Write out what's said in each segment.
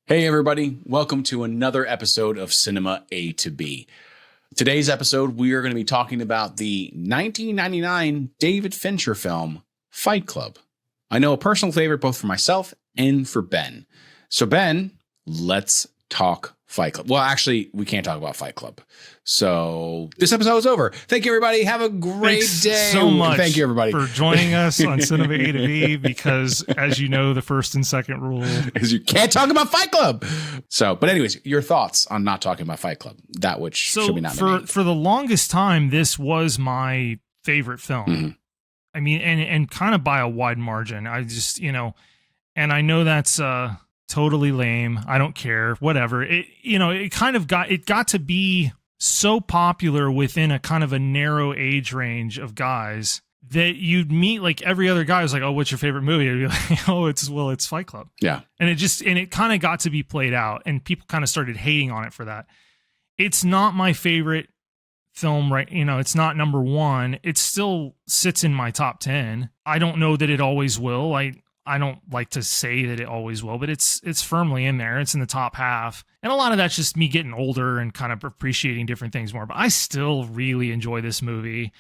Hey everybody, welcome to another episode of Cinema A to B. Today's episode, we are going to be talking about the 1999 David Fincher film, Fight Club. I know a personal favorite both for myself and for Ben. So Ben, let's talk Fight Club. Well, actually, we can't talk about Fight Club. So this episode is over. Thank you, everybody. Have a great day. So much. Thank you, everybody, for joining us on Cinema A to B. Because, as you know, the first and second rule is you can't talk about Fight Club. So, but anyways, your thoughts on not talking about Fight Club? That which should be not for the longest time, this was my favorite film. Mm-hmm. I mean, and kind of by a wide margin. I just, and I know that's totally lame. I don't care. Whatever. It got to be so popular within a kind of a narrow age range of guys that you'd meet like every other guy was like, "Oh, what's your favorite movie?" You'd be like, "Oh, it's Fight Club." Yeah. And it kind of got to be played out, and people kind of started hating on it for that. It's not my favorite film, right? It's not number one. It still sits in my top 10. I don't know that it always will. I don't like to say that it always will, but it's firmly in there. It's in the top half. And a lot of that's just me getting older and kind of appreciating different things more. But I still really enjoy this movie.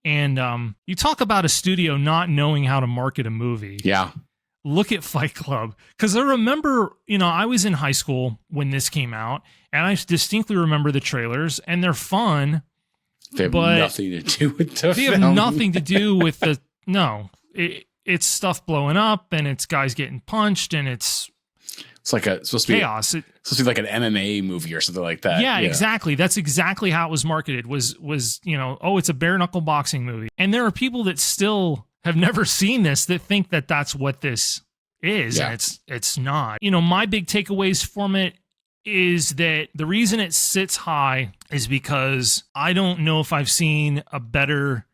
And you talk about a studio not knowing how to market a movie. Yeah. Look at Fight Club. Because I remember, I was in high school when this came out, and I distinctly remember the trailers, and they're fun. They have nothing to do with the film. They have nothing to do with the... No. It's stuff blowing up, and it's guys getting punched, and it's like supposed to be chaos. It's supposed to be like an MMA movie or something like that. Yeah, exactly. That's exactly how it was marketed. Was it's a bare knuckle boxing movie, and there are people that still have never seen this that think that that's what this is, and it's not. My big takeaways from it is that the reason it sits high is because I don't know if I've seen a better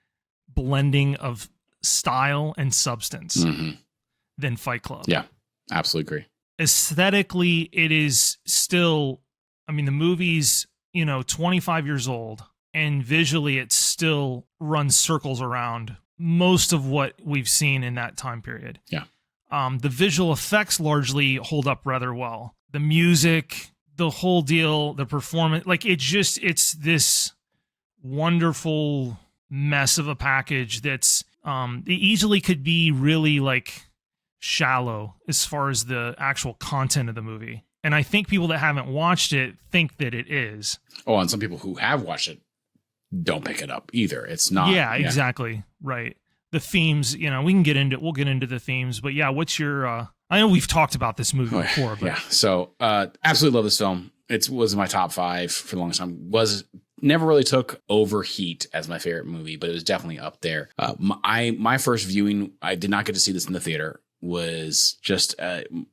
blending of style and substance than Fight Club. Yeah, absolutely agree. Aesthetically, it is still, the movie's, 25 years old, and visually it still runs circles around most of what we've seen in that time period. Yeah. The visual effects largely hold up rather well. The music, the whole deal, the performance, it's this wonderful mess of a package that's it easily could be really shallow as far as the actual content of the movie. And I think people that haven't watched it think that it is. Oh, and some people who have watched it don't pick it up either. It's not. Yeah, exactly. Right. The themes, we'll get into the themes, but yeah, what's your, I know we've talked about this movie before, but. Yeah. So, absolutely love this film. It was in my top 5 for the longest time. Never really took Overheat as my favorite movie, but it was definitely up there. My first viewing, I did not get to see this in the theater, was just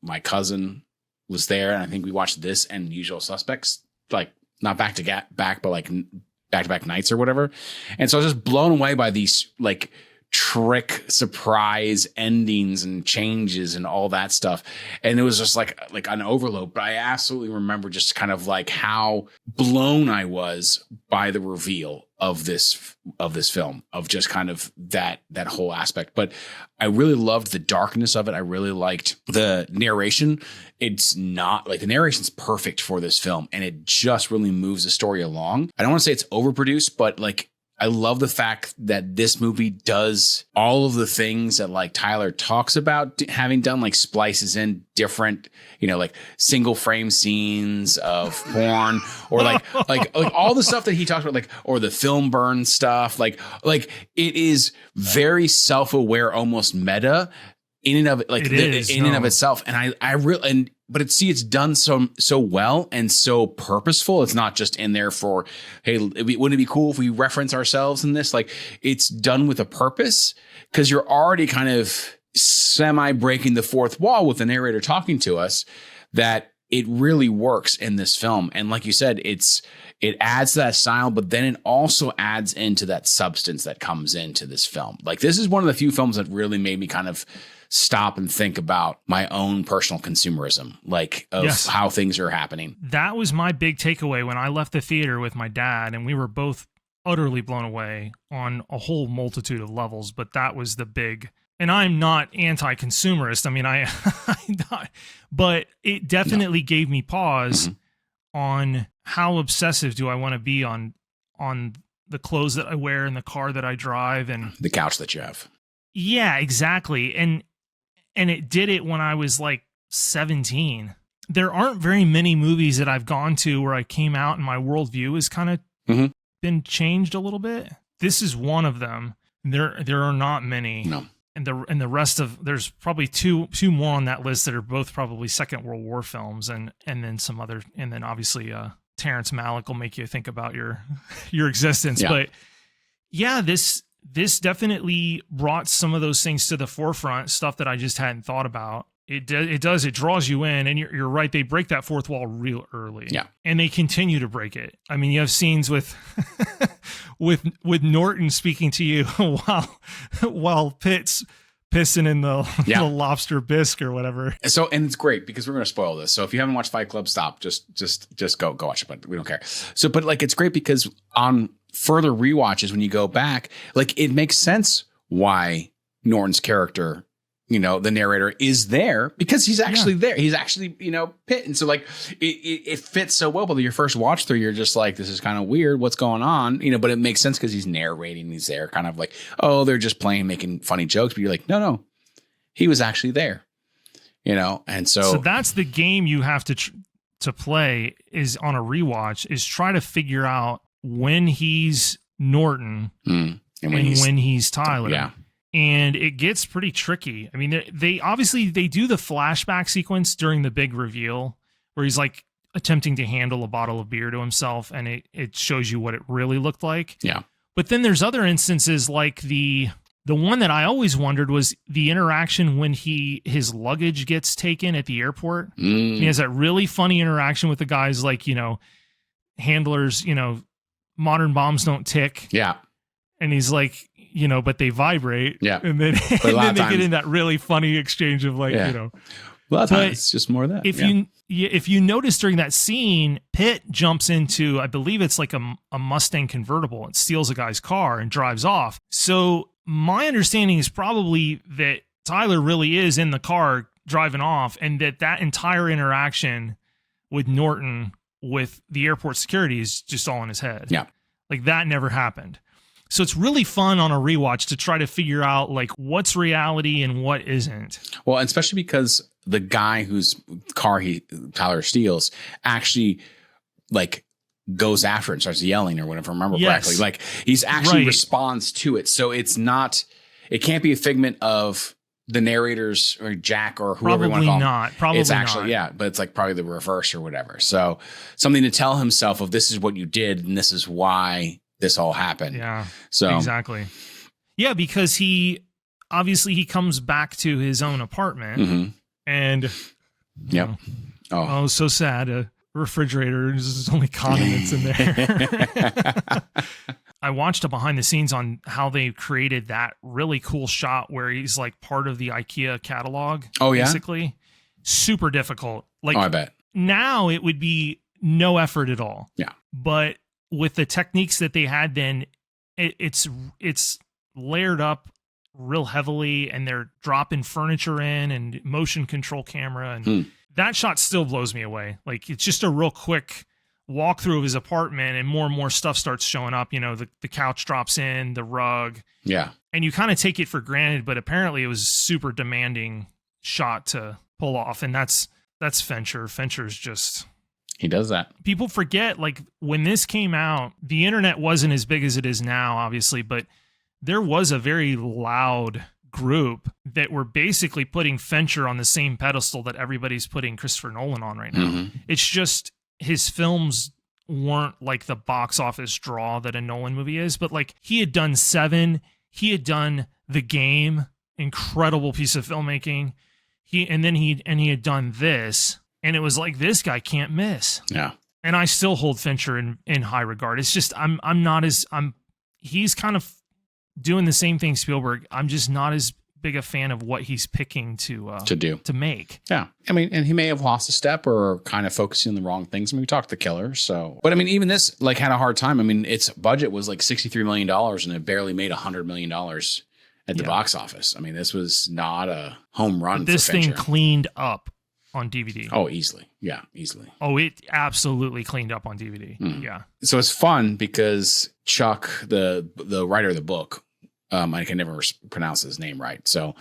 my cousin was there, and I think we watched this and Usual Suspects, not back to back, but back-to-back nights or whatever. And so I was just blown away by these trick surprise endings and changes and all that stuff, and it was just like an overload. But I absolutely remember just kind of how blown I was by the reveal of this film, of just kind of that whole aspect. But I really loved the darkness of it. I really liked the narration. It's not the narration's perfect for this film, and it just really moves the story along. I don't want to say it's overproduced, but I love the fact that this movie does all of the things that Tyler talks about having done, splices in different, single frame scenes of porn, or all the stuff that he talks about, or the film burn stuff. It is very self-aware, almost meta in and of of itself. And I really, but it's done so well and so purposeful. It's not just in there for, hey, wouldn't it be cool if we reference ourselves in this? It's done with a purpose, because you're already kind of semi breaking the fourth wall with the narrator talking to us, that it really works in this film. And like you said, it adds to that style, but then it also adds into that substance that comes into this film. This is one of the few films that really made me kind of stop and think about my own personal consumerism, how things are happening. That was my big takeaway when I left the theater with my dad, and we were both utterly blown away on a whole multitude of levels. But that was the big, and I'm not anti-consumerist. I mean, I'm not, but it definitely gave me pause on how obsessive do I want to be on the clothes that I wear and the car that I drive and the couch that you have. Yeah, exactly. And it did it when I was like 17. There aren't very many movies that I've gone to where I came out and my worldview has kind of been changed a little bit. This is one of them. There are not many. No. And the rest of there's probably two more on that list that are both probably Second World War films and then some other, and then obviously Terrence Malick will make you think about your existence. Yeah. But yeah, this definitely brought some of those things to the forefront, stuff that I just hadn't thought about. It draws you in, and you're right. They break that fourth wall real early. Yeah. And they continue to break it. I mean, you have scenes with Norton speaking to you while Pitt's pissing in the lobster bisque or whatever. So, and it's great because we're going to spoil this. So if you haven't watched Fight Club, stop. Just go watch it, but we don't care. So, but like, it's great because on further rewatches, when you go back, like it makes sense why Norton's character, the narrator, is there because he's actually there. He's actually, Pitt. And so like it fits so well. But your first watch through, you're just like, this is kind of weird. What's going on? But it makes sense because he's narrating. He's there kind of like, oh, they're just playing, making funny jokes. But you're like, no, he was actually there, And so that's the game you have to play is on a rewatch is try to figure out when he's Norton and when he's Tyler. Yeah. And it gets pretty tricky. I mean, they obviously do the flashback sequence during the big reveal where he's like attempting to handle a bottle of beer to himself, and it shows you what it really looked like. Yeah. But then there's other instances like the one that I always wondered was the interaction when his luggage gets taken at the airport. He has that really funny interaction with the guys like, handlers, modern bombs don't tick. Yeah. And he's like, but they vibrate. Yeah. And then, they get in that really funny exchange of like, a lot of times it's just more of that. If you notice during that scene, Pitt jumps into, I believe it's like a Mustang convertible and steals a guy's car and drives off. So my understanding is probably that Tyler really is in the car driving off and that entire interaction with Norton with the airport security is just all in his head. Yeah. Like that never happened. So it's really fun on a rewatch to try to figure out like what's reality and what isn't. Well, and especially because the guy whose car Tyler steals actually like goes after it and starts yelling or whatever, if I remember correctly. Like he's actually responds to it. So it can't be a figment of the narrators or Jack or whoever you want to call him. Probably it's actually, but it's like probably the reverse or whatever. So something to tell himself of this is what you did and this is why this all happened. Yeah. So exactly. Yeah, because he comes back to his own apartment and so sad. A refrigerator, there's only condiments in there. I watched a behind the scenes on how they created that really cool shot where he's like part of the IKEA catalog. Oh yeah. Basically. Super difficult. Like I bet. Now it would be no effort at all. Yeah. But with the techniques that they had then, it's layered up real heavily and they're dropping furniture in and motion control camera. And that shot still blows me away. Like it's just a real quick walkthrough of his apartment and more stuff starts showing up. The couch drops in, the rug. Yeah. And you kind of take it for granted, but apparently it was a super demanding shot to pull off. And that's Fincher. Fincher's just... He does that. People forget, like, when this came out, the internet wasn't as big as it is now, obviously, but there was a very loud group that were basically putting Fincher on the same pedestal that everybody's putting Christopher Nolan on right now. It's just his films weren't like the box office draw that a Nolan movie is, but like he had done Seven, he had done The Game, incredible piece of filmmaking. He had done this. And it was like, this guy can't miss. Yeah. And I still hold Fincher in high regard. It's just, he's kind of doing the same thing Spielberg. I'm just not as big a fan of what he's picking to make. Yeah. I mean, and he may have lost a step or kind of focusing on the wrong things. I mean, we talked The Killer. So, but I mean, even this like had a hard time. I mean, its budget was like $63 million and it barely made $100 million at the box office. I mean, this was not a home run. But this for thing Fincher. cleaned up on DVD. Oh, easily. Yeah, easily. Oh, it absolutely cleaned up on DVD. Yeah. So it's fun because Chuck, the writer of the book, I can never pronounce his name right. So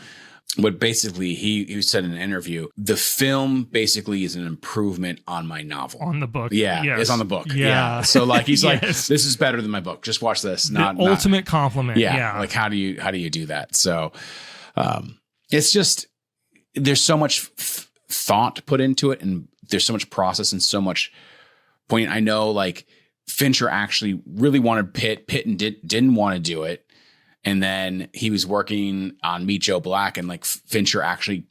what basically he said in an interview, the film basically is an improvement on my novel. On the book. Yeah, yes. it's on the book. Yeah. So like he's like, Yes. this is better than my book. Just watch this. Ultimate compliment. Yeah. Like how do you do that? So it's just there's so much thought put into it, and there's so much process and so much point. I know like Fincher actually really wanted Pitt and didn't want to do it. And then he was working on Meet Joe Black, and like Fincher actually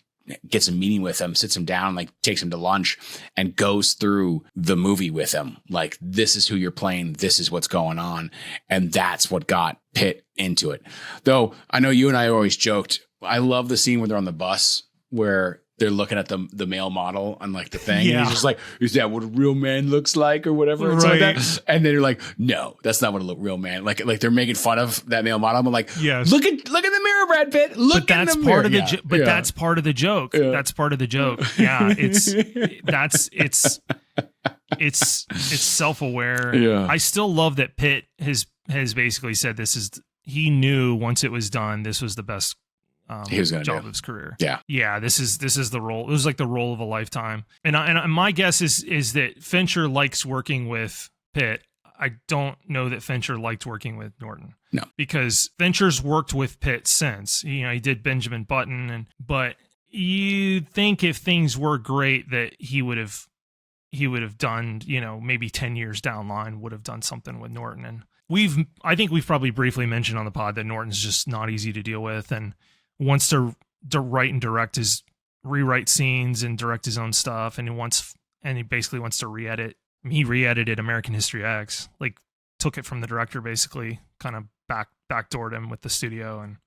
gets a meeting with him, sits him down, like takes him to lunch and goes through the movie with him. Like, this is who you're playing. This is what's going on. And that's what got Pitt into it. Though I know you and I always joked. I love the scene where they're on the bus where they're looking at the male model on like the thing. Yeah. And he's just like, is that what a real man looks like or whatever? It's like Right. that. And then you're like, no, that's not what a real man. Like they're making fun of that male model. I'm like, yes. look in the mirror, Brad Pitt. Look in the mirror. Part of the but that's part of the joke. Yeah. That's part of the joke. Yeah. It's self-aware. Yeah. I still love that Pitt has basically said he knew once it was done, this was the best he was going to job do of his career. Yeah. This is the role. It was like the role of a lifetime. And my guess is that Fincher likes working with Pitt. I don't know that Fincher liked working with Norton. No, because Fincher's worked with Pitt since. He did Benjamin Button, but you'd think if things were great that he would have done, maybe 10 years down the line would have done something with Norton. And I think we've probably briefly mentioned on the pod that Norton's just not easy to deal with and wants to write and rewrite scenes and direct his own stuff. And he basically wants to re-edit. He re-edited American History X, like took it from the director, basically kind of backdoored him with the studio and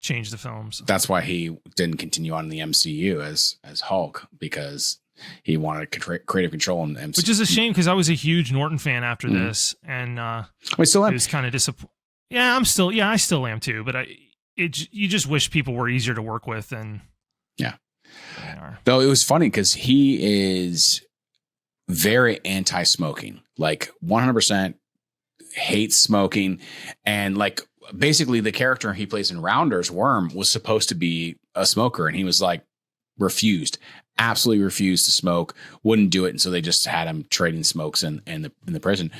changed the films. That's why he didn't continue on in the MCU as Hulk, because he wanted creative control in the MCU. Which is a shame, because I was a huge Norton fan after this, and Wait, still am. it was kind of disappointing. Yeah, I still am too, but you just wish people were easier to work with, and they are. Though it was funny because he is very anti-smoking, like 100% hates smoking, and like basically the character he plays in Rounders, Worm, was supposed to be a smoker, and he was like absolutely refused to smoke, wouldn't do it, and so they just had him trading smokes in the prison.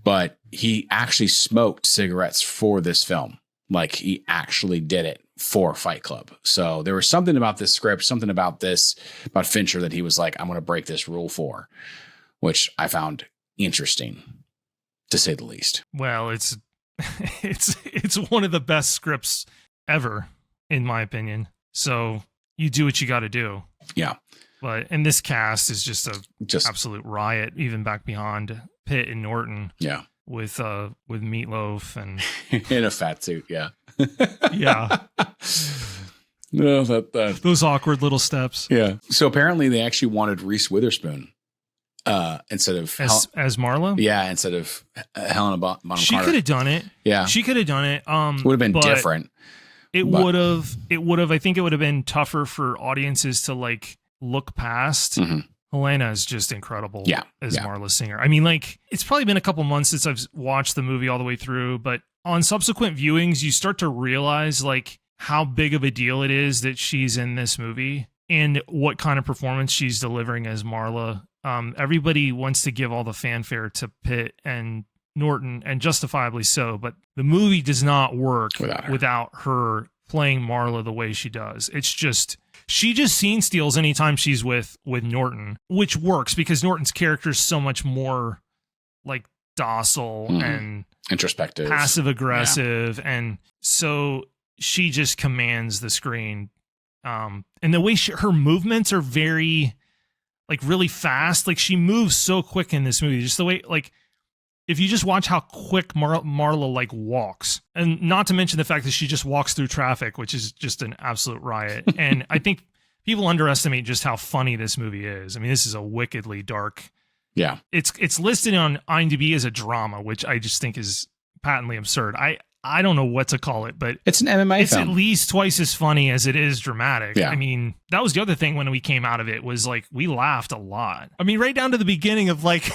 But he actually smoked cigarettes for this film. Like, he actually did it for Fight Club. So there was something about this script, something about Fincher that he was like, I'm going to break this rule for, which I found interesting, to say the least. Well, it's one of the best scripts ever, in my opinion. So you do what you got to do. Yeah. And this cast is just absolute riot, even back beyond Pitt and Norton. Yeah. With Meatloaf and in a fat suit. Yeah. Yeah. No, those awkward little steps. Yeah. So apparently they actually wanted Reese Witherspoon instead of as Marla. Yeah, instead of Helena Bonham Carter. She could have done it. Yeah, she could have done it. Would have been different. It would have. I think it would have been tougher for audiences to like look past. Mm-hmm. Helena is just incredible. As Marla Singer. I mean, like, it's probably been a couple months since I've watched the movie all the way through, but on subsequent viewings, you start to realize like how big of a deal it is that she's in this movie and what kind of performance she's delivering as Marla. Everybody wants to give all the fanfare to Pitt and Norton, and justifiably so, but the movie does not work without her playing Marla the way she does. It's just, she just scene steals anytime she's with Norton, which works because Norton's character is so much more like docile and introspective, passive aggressive, and so she just commands the screen. And the way her movements are very, like, really fast. Like, she moves so quick in this movie. Just the way, like, if you just watch how quick Marla like walks, and not to mention the fact that she just walks through traffic, which is just an absolute riot. And I think people underestimate just how funny this movie is. I mean, this is a wickedly dark. Yeah. It's listed on IMDb as a drama, which I just think is patently absurd. I don't know what to call it, but it's an MMA it's film. at least twice as funny as it is dramatic. Yeah. I mean, that was the other thing when we came out of it was like, we laughed a lot. I mean, right down to the beginning of like,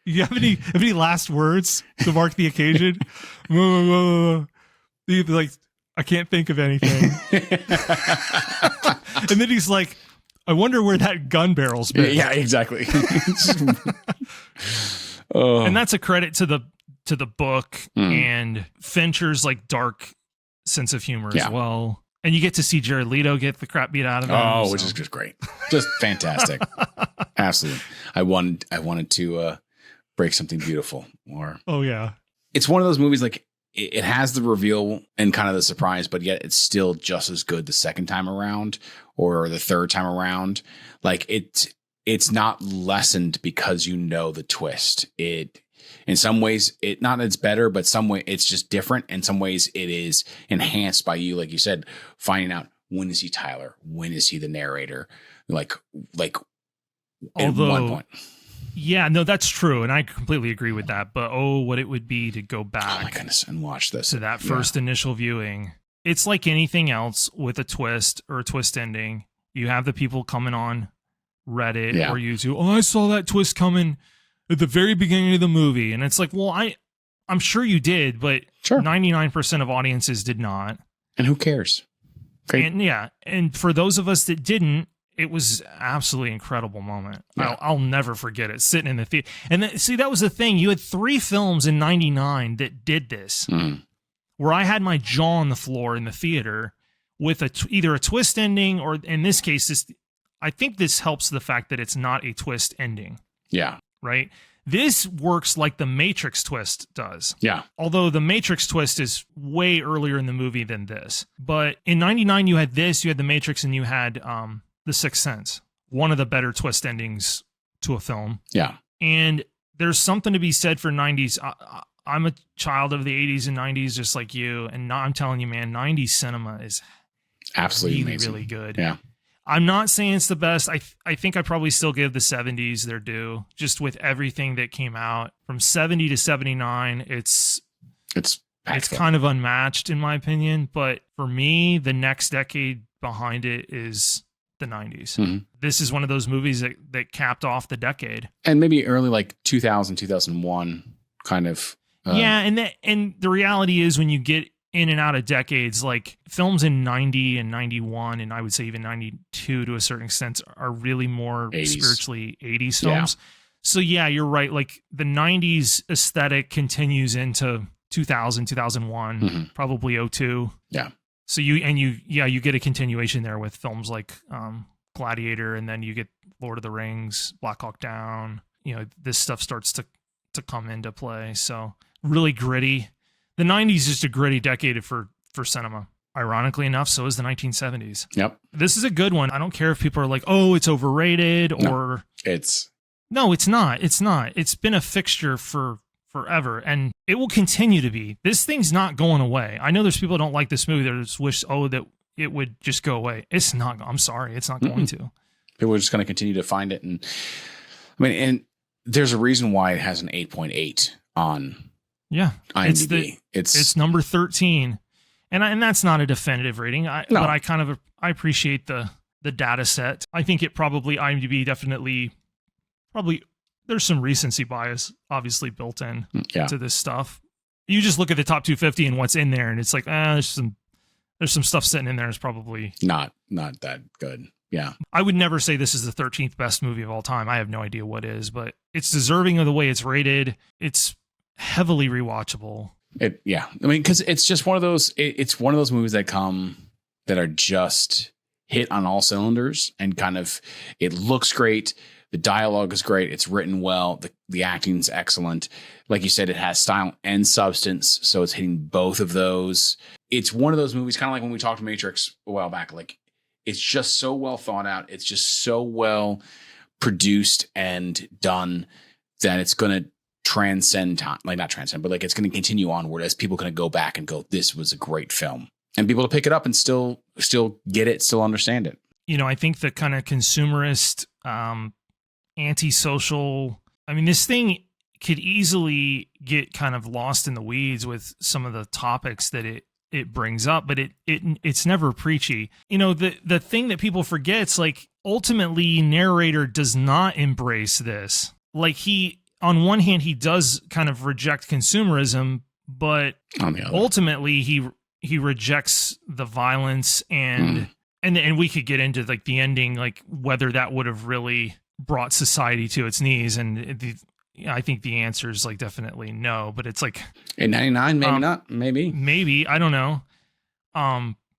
you have any last words to mark the occasion? He'd be like, I can't think of anything. And then he's like, I wonder where that gun barrel's been. Yeah, exactly. Oh. And that's a credit to the book and Fincher's like dark sense of humor as well. And you get to see Jared Leto get the crap beat out of him. Oh, which is just great. Just fantastic. Absolutely. I wanted to break something beautiful. Oh yeah. It's one of those movies like it has the reveal and kind of the surprise, but yet it's still just as good the second time around or the third time around. Like it's not lessened because you know the twist. In some ways, not that it's better, but some way it's just different. In some ways, it is enhanced by you, like you said, finding out when is he Tyler, when is he the narrator, like at one point. Yeah, no, that's true, and I completely agree with that. But what it would be to go back, oh my goodness, and watch this to that first initial viewing. It's like anything else with a twist or a twist ending. You have the people coming on Reddit or YouTube. Oh, I saw that twist coming at the very beginning of the movie, and it's like, well, I'm sure you did, but 99% of audiences did not. And who cares? Great. And for those of us that didn't, it was absolutely incredible moment. Yeah. I'll never forget it. Sitting in the theater, and see, that was the thing. You had 3 films in '99 that did this, where I had my jaw on the floor in the theater with either a twist ending or, in this case, I think this helps the fact that it's not a twist ending. Yeah. Right. This works like the Matrix twist does. Yeah. Although the Matrix twist is way earlier in the movie than this. But in '99, you had this, you had the Matrix, and you had The Sixth Sense, one of the better twist endings to a film. Yeah. And there's something to be said for 90s. I'm a child of the 80s and 90s, just like you. And I'm telling you, man, 90s cinema is absolutely really, amazing. really good. Yeah. I'm not saying it's the best. I think I probably still give the 70s their due, just with everything that came out from 70 to 79. It's kind of unmatched in my opinion. But for me, the next decade behind it is the 90s. Mm-hmm. This is one of those movies that capped off the decade. And maybe early like 2000, 2001 kind of. And the reality is when you get in and out of decades, like films in 90 and 91, and I would say even 92 to a certain extent are really more 80s. Spiritually 80s films. Yeah. So yeah, you're right. Like the 90s aesthetic continues into 2000, 2001, probably 02. Yeah. So you get a continuation there with films like Gladiator, and then you get Lord of the Rings, Black Hawk Down. You know, this stuff starts to come into play. So really gritty. The 90s is just a gritty decade for cinema. Ironically enough, so is the 1970s. Yep. This is a good one. I don't care if people are like, oh, it's overrated or... No, it's not. It's not. It's been a fixture for forever, and it will continue to be. This thing's not going away. I know there's people that don't like this movie that just wish, that it would just go away. It's not. I'm sorry. It's not going to. People are just going to continue to find it. And I mean, and there's a reason why it has an 8.8 on IMDb. It's number 13. And that's not a definitive rating. But I appreciate the data set. I think it IMDb definitely there's some recency bias obviously built in to this stuff. You just look at the top 250 and what's in there, and it's like, there's some stuff sitting in there is probably not that good. Yeah. I would never say this is the 13th best movie of all time. I have no idea what is, but it's deserving of the way it's rated. It's heavily rewatchable. I mean, because it's just one of those. It's one of those movies that are just hit on all cylinders, and kind of it looks great. The dialogue is great. It's written well. The acting's excellent. Like you said, it has style and substance, so it's hitting both of those. It's one of those movies, kind of like when we talked Matrix a while back. Like it's just so well thought out. It's just so well produced and done that it's going to transcend time. Like not transcend, but like it's going to continue onward as people going to go back and go, this was a great film, and people to pick it up and still get it, still understand it. You know, I think the kind of consumerist, antisocial. I mean, this thing could easily get kind of lost in the weeds with some of the topics that it brings up, but it's never preachy. You know, the thing that people forget, it's like ultimately Narrator does not embrace this. Like on one hand, he does kind of reject consumerism, but ultimately he rejects the violence and we could get into like the ending, like whether that would have really brought society to its knees. And I think the answer is like definitely no, but it's like in 99, maybe not, maybe, I don't know.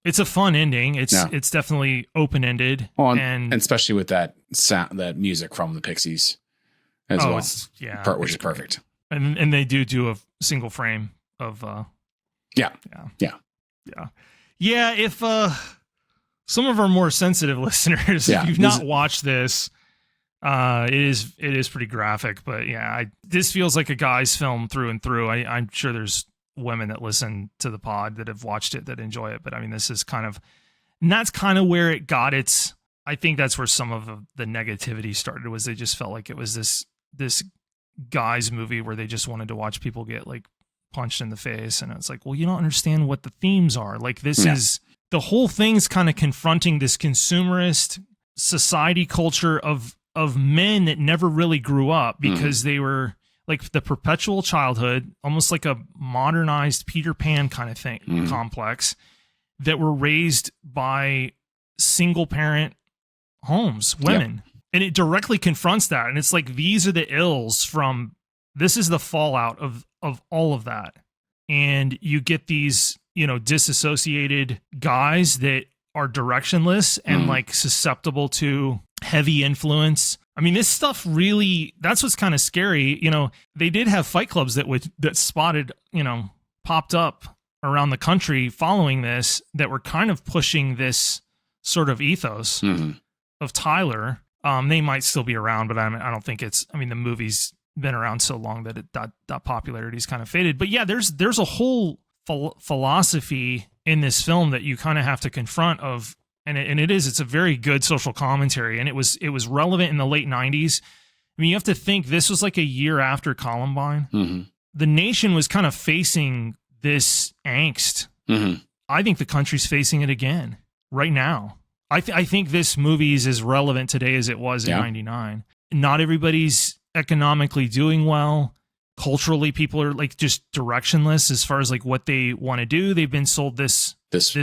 It's a fun ending. It's definitely open-ended. Well, and especially with that sound, that music from the Pixies as well. Which is perfect. And they do a single frame of Yeah. If some of our more sensitive listeners, if you've not watched this, it is pretty graphic, but this feels like a guy's film through and through. I'm sure there's women that listen to the pod that have watched it that enjoy it, but I mean, this is and that's kind of where it got its. I think that's where some of the negativity started, was they just felt like it was this guy's movie where they just wanted to watch people get like punched in the face, and it's like, well, you don't understand what the themes are. Like this is the whole thing's kind of confronting this consumerist society culture of men that never really grew up because they were like the perpetual childhood, almost like a modernized Peter Pan kind of thing, complex, that were raised by single parent homes, women. And it directly confronts that. And it's like, these are the ills from, this is the fallout of all of that. And you get these, disassociated guys that are directionless and like susceptible to heavy influence. I mean, this stuff really, that's what's kind of scary. They did have fight clubs that spotted, popped up around the country following this, that were kind of pushing this sort of ethos of Tyler. They might still be around, but I don't think the movie's been around so long that that popularity's kind of faded. But yeah, there's a whole philosophy in this film that you kind of have to confront of, and it's a very good social commentary, and it was relevant in the late 90s. I mean, you have to think this was like a year after Columbine. The nation was kind of facing this angst. I think the country's facing it again right now. I think this movie is as relevant today as it was in 99. Not everybody's economically doing well. Culturally, people are like just directionless as far as like what they want to do. They've been sold this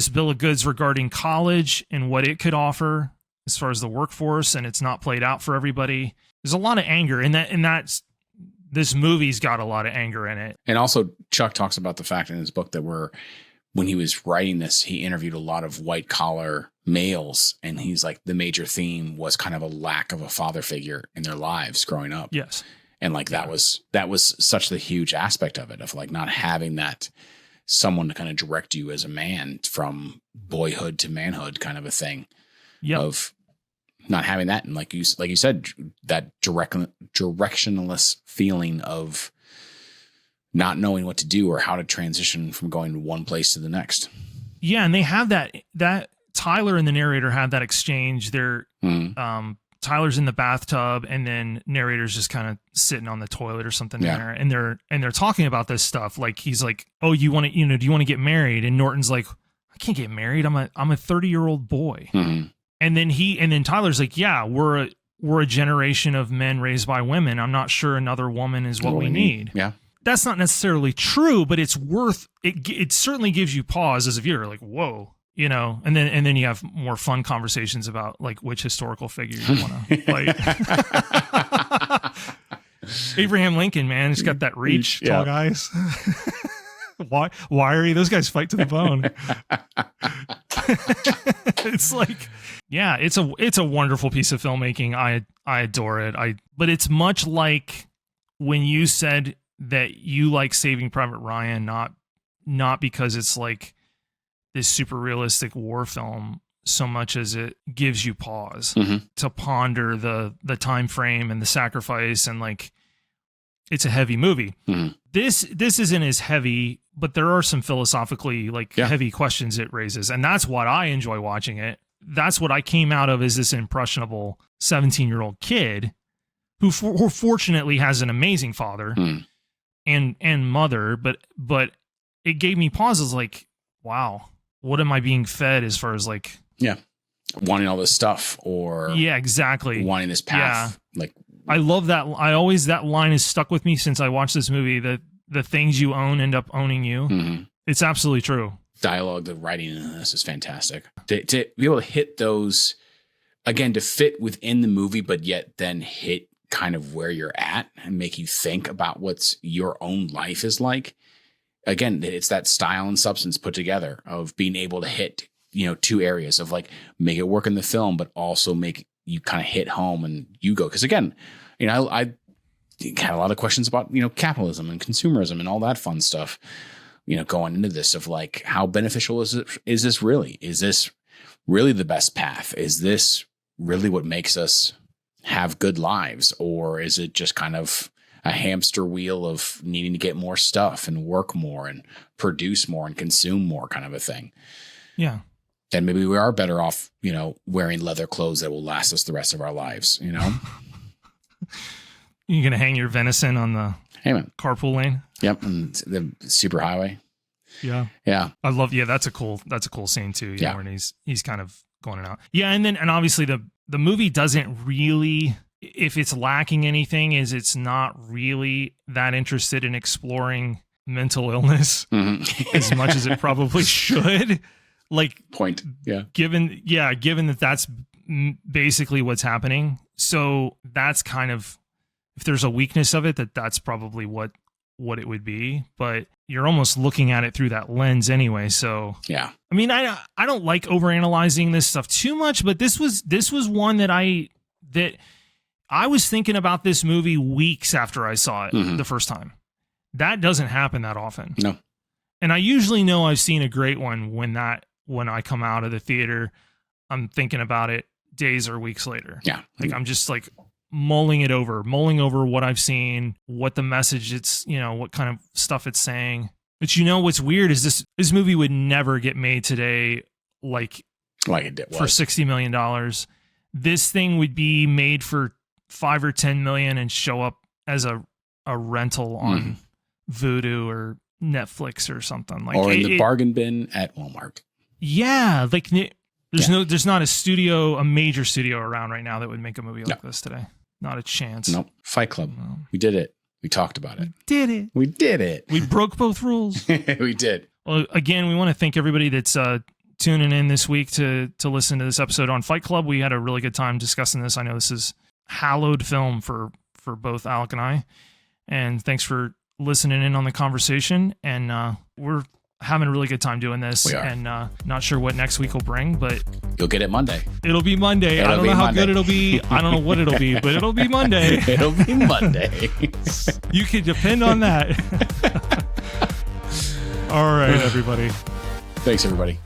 bill of goods regarding college and what it could offer as far as the workforce, and it's not played out for everybody. There's a lot of anger, and that's this movie's got a lot of anger in it. And also, Chuck talks about the fact in his book that when he was writing this, he interviewed a lot of white collar males, and he's like, the major theme was kind of a lack of a father figure in their lives growing up. Yes. And like that was such the huge aspect of it, of like not having that someone to kind of direct you as a man from boyhood to manhood kind of a thing. Of not having that. And like you said, that directionless feeling of not knowing what to do or how to transition from going one place to the next. Yeah. And they have that Tyler and the narrator have that exchange. Tyler's in the bathtub, and then narrator's just kind of sitting on the toilet or something there. And they're talking about this stuff. Like, he's like, oh, do you want to get married? And Norton's like, I can't get married. I'm a 30-year-old boy. And then Tyler's like, yeah, we're a generation of men raised by women. I'm not sure another woman is what we need. Yeah. That's not necessarily true, but it's it certainly gives you pause as a viewer, like, whoa. And then you have more fun conversations about like which historical figure you want to like. Abraham Lincoln, man, he's got that reach. Tall guys. Wiry. Those guys fight to the bone. It's like, yeah, it's a wonderful piece of filmmaking. I adore it. But it's much like when you said that you like Saving Private Ryan, not because it's like this super realistic war film so much as it gives you pause to ponder the time frame and the sacrifice, and like it's a heavy movie. This isn't as heavy, but there are some philosophically heavy questions it raises, and that's what I enjoy watching it. That's what I came out of as this impressionable 17-year-old kid who fortunately has an amazing father and mother, but it gave me pauses like, wow, what am I being fed as far as like, wanting all this stuff or exactly, wanting this path. Like, I love that. That line has stuck with me since I watched this movie, that the things you own end up owning you. It's absolutely true. Dialogue, the writing in this is fantastic. To be able to hit those, again, to fit within the movie, but yet then hit kind of where you're at and make you think about what's your own life is like. Again, it's that style and substance put together of being able to hit, two areas of like make it work in the film, but also make you kind of hit home and you go. Because again, I had a lot of questions about, capitalism and consumerism and all that fun stuff, going into this of like, how beneficial is it? Is this really? Is this really the best path? Is this really what makes us have good lives? Or is it just kind of a hamster wheel of needing to get more stuff and work more and produce more and consume more kind of a thing? Yeah. Then maybe we are better off, wearing leather clothes that will last us the rest of our lives, You're going to hang your venison on the carpool lane? Yep. And the super highway. Yeah. Yeah. I love, that's a cool scene too. Yeah. When he's kind of going out. Yeah. And obviously the movie doesn't really, if it's lacking anything, is it's not really that interested in exploring mental illness as much as it probably should. Like point. Yeah. Given that that's basically what's happening. So that's kind of, if there's a weakness of it, that's probably what it would be, but you're almost looking at it through that lens anyway. So yeah, I mean, I don't like overanalyzing this stuff too much, but this was one that I was thinking about this movie weeks after I saw it the first time. That doesn't happen that often. No. And I usually know I've seen a great one when I come out of the theater, I'm thinking about it days or weeks later. Yeah. Like I'm just like mulling over what I've seen, what the message it's, what kind of stuff it's saying. But what's weird is this movie would never get made today like it did for $60 million. This thing would be made for $5 or $10 million and show up as a rental on Vudu or Netflix or something, like, or in the bargain bin at Walmart. Yeah, like there's not a major studio around right now that would make a movie like this today. Not a chance. Nope. Fight Club. No. We did it. We talked about it. We did it. We broke both rules. We did. Well, again, we want to thank everybody that's tuning in this week to listen to this episode on Fight Club. We had a really good time discussing this. I know this is hallowed film for both Alec and I. And thanks for listening in on the conversation. And we're having a really good time doing this. We are. And not sure what next week will bring, but you'll get it Monday. It'll be Monday. I don't know how good it'll be. I don't know what it'll be, but it'll be Monday. It'll be Monday. You can depend on that. All right, everybody. Thanks, everybody.